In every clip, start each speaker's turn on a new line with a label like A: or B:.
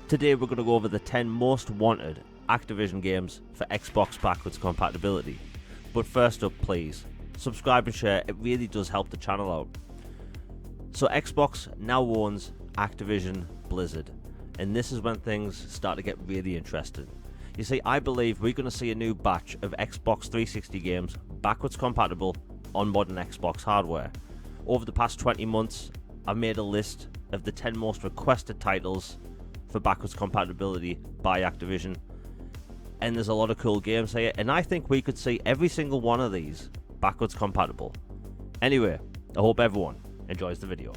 A: Today we're going to go over the 10 most wanted Activision games for Xbox backwards compatibility. But first up, please, subscribe and share, it really does help the channel out. So Xbox now owns Activision Blizzard, and this is when things start to get really interesting. You see, I believe we're going to see a new batch of Xbox 360 games backwards compatible on modern Xbox hardware. Over the past 20 months, I've made a list of the 10 most requested titles for backwards compatibility by Activision, and there's a lot of cool games here, and I think we could see every single one of these backwards compatible. Anyway, I hope everyone enjoys the video.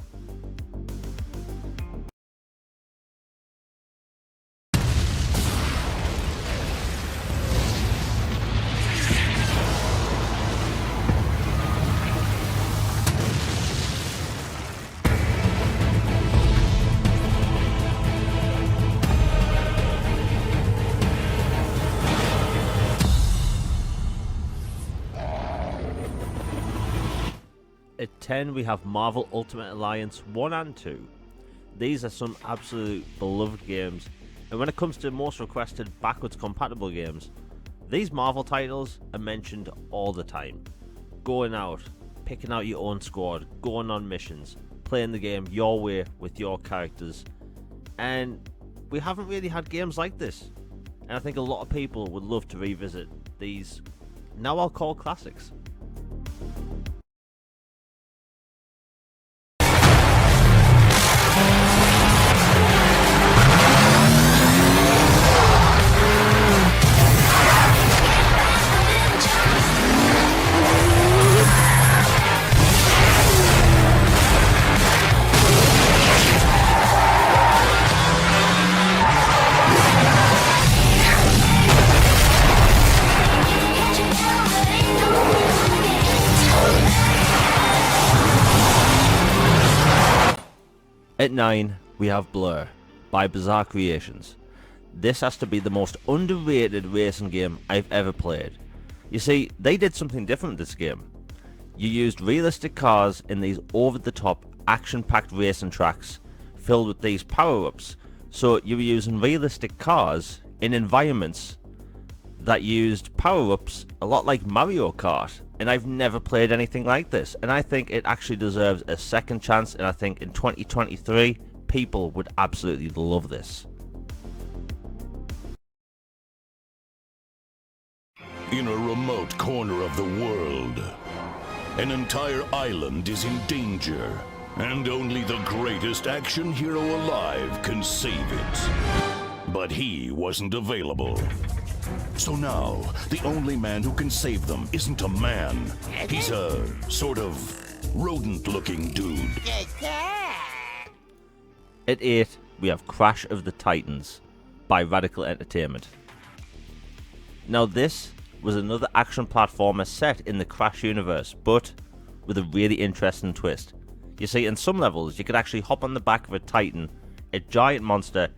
A: At 10 we have Marvel Ultimate Alliance 1 and 2. These are some absolute beloved games, and when it comes to most requested backwards compatible games, these Marvel titles are mentioned all the time. Going out, picking out your own squad, going on missions, playing the game your way with your characters, and we haven't really had games like this, and I think a lot of people would love to revisit these, now I'll call classics. At 9, we have Blur by Bizarre Creations. This has to be the most underrated racing game I've ever played. You see, they did something different in this game. You used realistic cars in these over-the-top, action-packed racing tracks filled with these power-ups. So you were using realistic cars in environments that used power-ups a lot like Mario Kart, and I've never played anything like this, and I think it actually deserves a second chance, and I think in 2023 people would absolutely love this.
B: In a remote corner of the world, an entire island is in danger, and only the greatest action hero alive can save it. But he wasn't available. So now, the only man who can save them isn't a man. He's a sort of rodent-looking dude.
A: At 8, we have Crash of the Titans by Radical Entertainment. Now this was another action platformer set in the Crash universe, but with a really interesting twist. You see, in some levels, you could actually hop on the back of a Titan, a giant monster,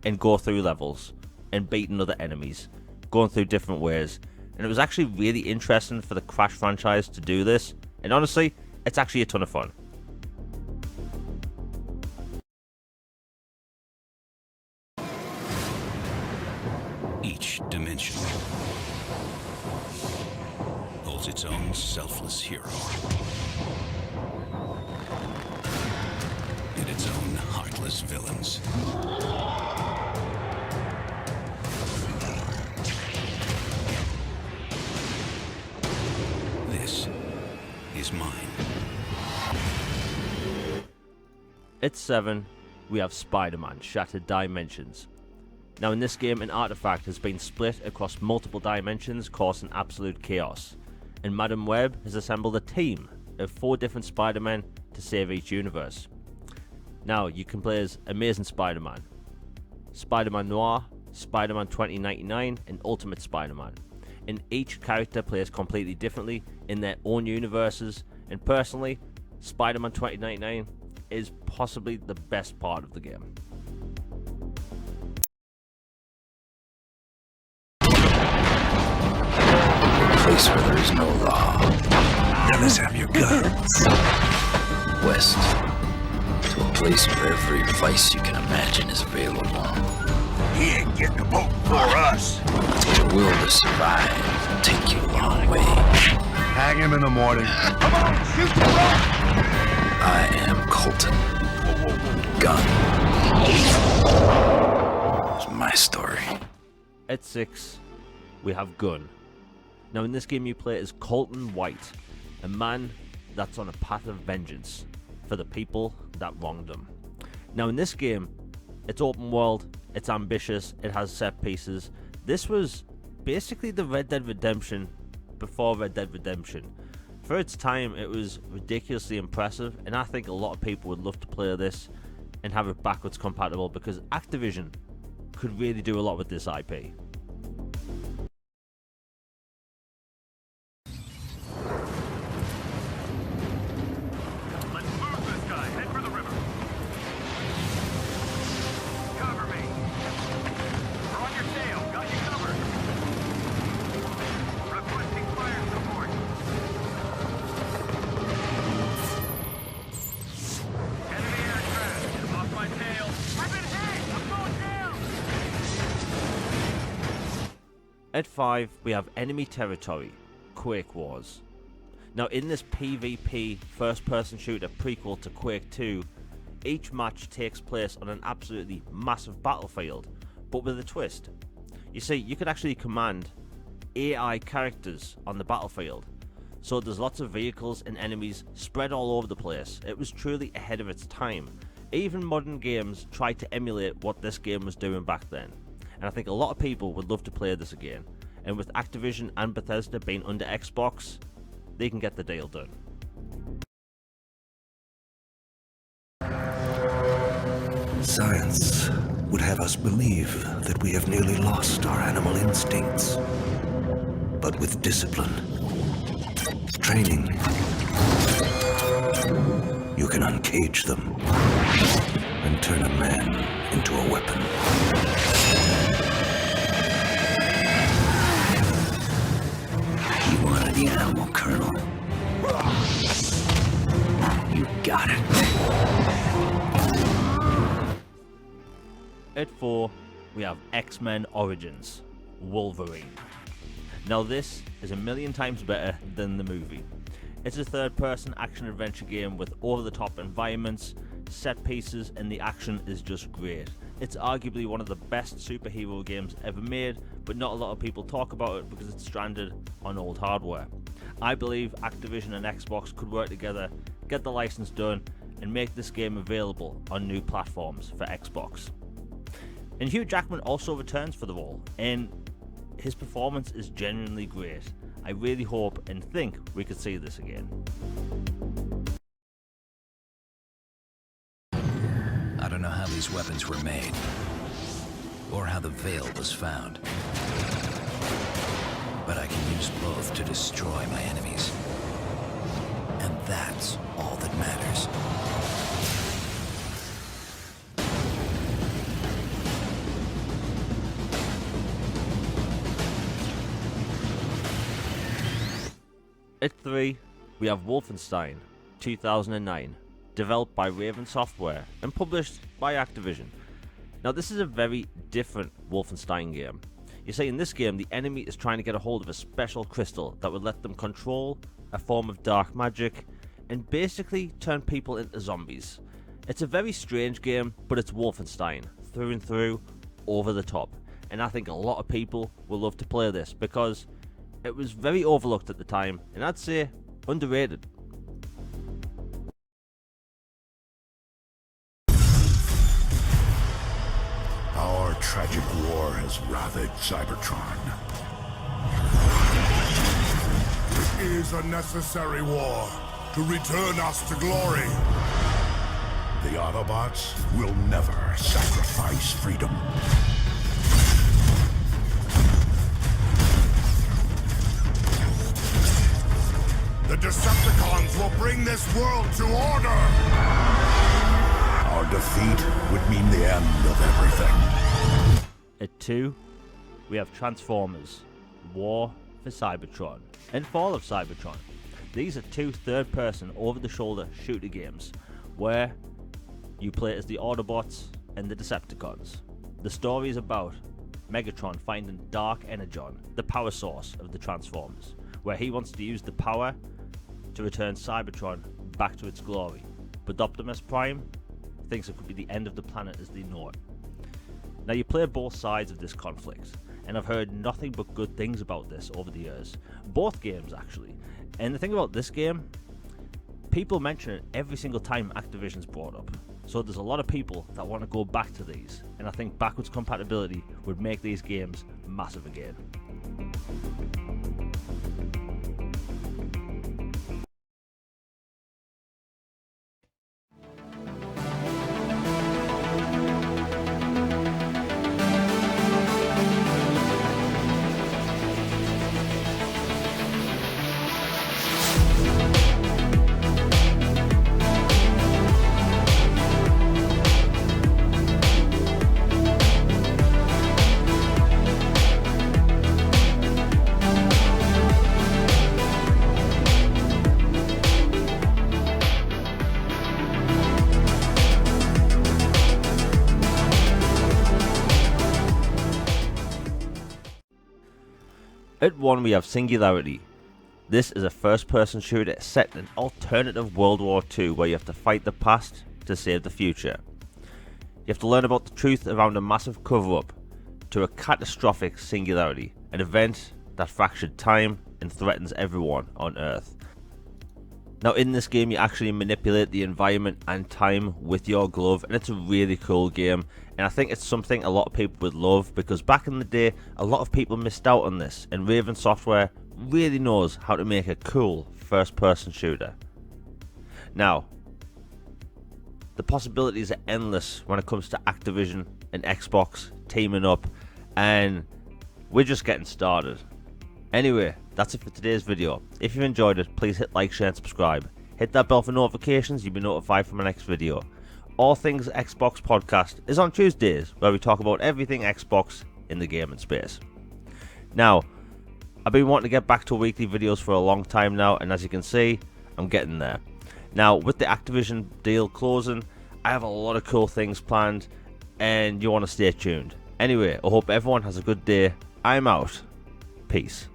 A: and go through levels and beating other enemies, going through different ways, and it was actually really interesting for the Crash franchise to do this, and honestly, it's actually a ton of fun.
C: Each dimension holds its own selfless hero and its own heartless villains. This is mine.
A: At 7, we have Spider-Man Shattered Dimensions. Now in this game, an artifact has been split across multiple dimensions, causing absolute chaos, and Madam Web has assembled a team of 4 different Spider-Men to save each universe. Now you can play as Amazing Spider-Man, Spider-Man Noir, Spider-Man 2099, and Ultimate Spider-Man, and each character plays completely differently in their own universes, and personally, Spider-Man 2099 is possibly the best part of the game.
D: Place where there is no law. Now let's have your guns. West, to a place where every vice you can imagine is available. He ain't getting a boat for us. Your will to survive will take you a long way.
E: Hang him in the morning.
D: Come on, shoot the rope! I am Colton. Gun. It's my story.
A: At 6, we have Gun. Now in this game you play as Colton White, a man that's on a path of vengeance for the people that wronged him. Now in this game, it's open world, it's ambitious, it has set pieces. This was basically the Red Dead Redemption before Red Dead Redemption. For its time, it was ridiculously impressive, and I think a lot of people would love to play this and have it backwards compatible, because Activision could really do a lot with this IP. At 5, we have Enemy Territory, Quake Wars. Now in this PvP first-person shooter prequel to Quake 2, each match takes place on an absolutely massive battlefield, but with a twist. You see, you could actually command AI characters on the battlefield, so there's lots of vehicles and enemies spread all over the place. It was truly ahead of its time. Even modern games tried to emulate what this game was doing back then. And I think a lot of people would love to play this again. And with Activision and Bethesda being under Xbox, they can get the deal done.
D: Science would have us believe that we have nearly lost our animal instincts. But with discipline, training, you can uncage them and turn a man into a weapon. You wanted the animal, Colonel. You got it.
A: At 4, we have X-Men Origins, Wolverine. Now this is a million times better than the movie. It's a third-person action-adventure game with over-the-top environments, set pieces, and the action is just great. It's arguably one of the best superhero games ever made, but not a lot of people talk about it because it's stranded on old hardware. I believe Activision and Xbox could work together, get the license done, and make this game available on new platforms for Xbox. And Hugh Jackman also returns for the role, and his performance is genuinely great. I really hope and think we could see this again.
C: I don't know how these weapons were made, or how the veil was found. But I can use both to destroy my enemies. And that's all that matters.
A: At 3, we have Wolfenstein 2009, developed by Raven Software and published by Activision. Now this is a very different Wolfenstein game. You see, in this game the enemy is trying to get a hold of a special crystal that would let them control a form of dark magic and basically turn people into zombies. It's a very strange game, but it's Wolfenstein, through and through, over the top. And I think a lot of people will love to play this because it was very overlooked at the time, and I'd say underrated.
B: Our tragic war has ravaged Cybertron.
F: It is a necessary war to return us to glory.
B: The Autobots will never sacrifice freedom.
F: The Decepticons will bring this world to order!
B: Our defeat would mean the end of everything.
A: At 2, we have Transformers, War for Cybertron, and Fall of Cybertron. These are two third-person, over-the-shoulder shooter games where you play as the Autobots and the Decepticons. The story is about Megatron finding Dark Energon, the power source of the Transformers, where he wants to use the power to return Cybertron back to its glory. But Optimus Prime thinks it could be the end of the planet as they know it. Now, you play both sides of this conflict, and I've heard nothing but good things about this over the years. Both games, actually. And the thing about this game, people mention it every single time Activision's brought up. So there's a lot of people that want to go back to these, and I think backwards compatibility would make these games massive again. At 1 we have Singularity. This is a first-person shooter set in an alternative World War II where you have to fight the past to save the future. You have to learn about the truth around a massive cover-up to a catastrophic singularity, an event that fractured time and threatens everyone on Earth. Now, in this game you actually manipulate the environment and time with your glove, and it's a really cool game, and I think it's something a lot of people would love, because back in the day a lot of people missed out on this, and Raven Software really knows how to make a cool first person shooter. Now, the possibilities are endless when it comes to Activision and Xbox teaming up, and we're just getting started. Anyway, that's it for today's video. If you enjoyed it, please hit like, share and subscribe. Hit that bell for notifications, you'll be notified for my next video. All Things Xbox podcast is on Tuesdays, where we talk about everything Xbox in the gaming space. Now, I've been wanting to get back to weekly videos for a long time now, and as you can see, I'm getting there. Now, with the Activision deal closing, I have a lot of cool things planned, and you want to stay tuned. Anyway, I hope everyone has a good day. I'm out. Peace.